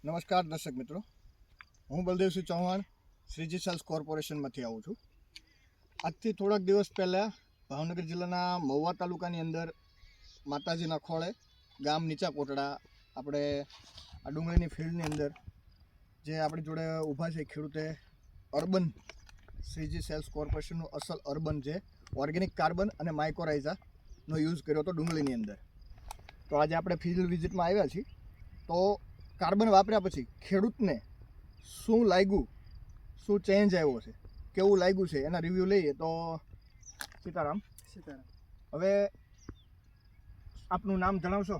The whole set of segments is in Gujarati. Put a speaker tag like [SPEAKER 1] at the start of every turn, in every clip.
[SPEAKER 1] નમસ્કાર દર્શક મિત્રો, હું બલદેવસિંહ ચૌહાણ શ્રીજી સેલ્સ કોર્પોરેશનમાંથી આવું છું. આજથી થોડાક દિવસ પહેલાં ભાવનગર જિલ્લાના મહુવા તાલુકાની અંદર માતાજીના ખોળે ગામ નીચા કોટડા આપણે આ ડુંગળીની ફિલ્ડની અંદર જે આપણી જોડે ઊભા છે ખેડૂતે અર્બન શ્રીજી સેલ્સ કોર્પોરેશનનું અસલ અર્બન જે ઓર્ગેનિક કાર્બન અને માઇકોરાઇઝાનો યુઝ કર્યો હતો ડુંગળીની અંદર. તો આજે આપણે ફિલ્ડ વિઝિટમાં આવ્યા છીએ. તો કાર્બન વાપર્યા પછી ખેડૂતને શું લાગ્યું, શું ચેન્જ આવ્યો છે, કેવું લાગ્યું છે એના રિવ્યૂ લઈએ. તો સીતારામ. હવે આપનું નામ જણાવશો?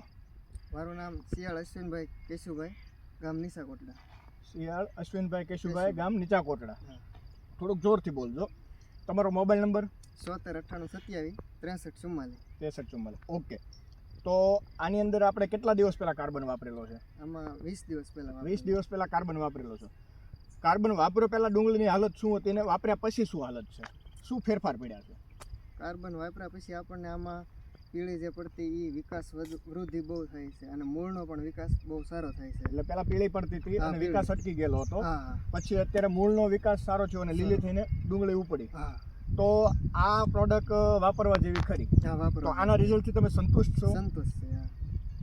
[SPEAKER 2] મારું નામ શિયાળ અશ્વિનભાઈ કેશુભાઈ, ગામ નીચા કોટડા.
[SPEAKER 1] શિયાળ અશ્વિનભાઈ કેશુભાઈ, ગામ નીચા કોટડા. થોડુંક જોરથી બોલજો. તમારો મોબાઈલ નંબર?
[SPEAKER 2] 739827
[SPEAKER 1] ઓકે. તો આની અંદર આપણે કેટલા દિવસ પહેલાં કાર્બન વાપરેલો છે?
[SPEAKER 2] આમાં 20 દિવસ પહેલાં.
[SPEAKER 1] 20 દિવસ પહેલાં કાર્બન વાપરેલો છે. કાર્બન વાપર્યો પહેલાં ડુંગળીની હાલત શું હતી ને વાપર્યા પછી શું હાલત છે, શું ફેરફાર પડ્યા છે?
[SPEAKER 2] કાર્બન વાપર્યા પછી આપણને આમાં પીળી જે પડતી એ વિકાસ વૃદ્ધિ બહુ થાય છે અને મૂળનો પણ વિકાસ બહુ સારો થાય છે.
[SPEAKER 1] એટલે પહેલાં પીળી પડતી હતી અને વિકાસ અટકી ગયેલો હતો.
[SPEAKER 2] હા.
[SPEAKER 1] પછી અત્યારે મૂળનો વિકાસ સારો થયો અને લીલી થઈને ડુંગળી ઉપડી.
[SPEAKER 2] હા.
[SPEAKER 1] તો આ પ્રોડક્ટ વાપરવા જેવી ખરી?
[SPEAKER 2] હા, વાપરો.
[SPEAKER 1] તો આના રિઝલ્ટથી તમે સંતુષ્ટ છો?
[SPEAKER 2] સંતોષ છે. હા.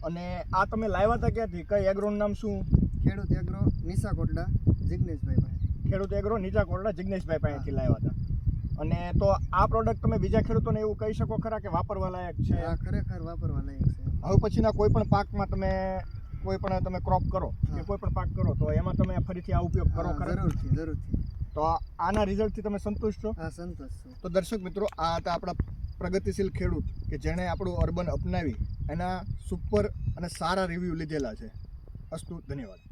[SPEAKER 1] અને આ તમે લાવ્યા હતા ક્યાંથી? કઈ એગ્રોનું નામ શું?
[SPEAKER 2] ખેડૂત એગ્રો નીચા કોટડા જિગ્નેશભાઈ પાસેથી.
[SPEAKER 1] ખેડૂત એગ્રો નીચા કોટડા જિગ્નેશભાઈ પાસેથી લાવ્યા હતા. અને તો આ પ્રોડક્ટ તમે બીજા ખેડૂતોને એવું કહી શકો ખરા કે વાપરવા લાયક છે?
[SPEAKER 2] આ ખરેખર વાપરવા લાયક છે.
[SPEAKER 1] હવે પછીના કોઈ પણ પાકમાં તમે ક્રોપ કરો કે કોઈ પણ પાક કરો તો એમાં તમે ફરીથી આ ઉપયોગ કરો ખરા?
[SPEAKER 2] જરૂરથી.
[SPEAKER 1] તો આના રિઝલ્ટથી તમે સંતુષ્ટ છો?
[SPEAKER 2] હા, સંતોષ છું.
[SPEAKER 1] તો દર્શક મિત્રો, આ હતા આપણા પ્રગતિશીલ ખેડૂત કે જેણે આપણું અર્બન અપનાવી એના સુપર અને સારા રિવ્યૂ લીધેલા છે. અસ્તુ, ધન્યવાદ.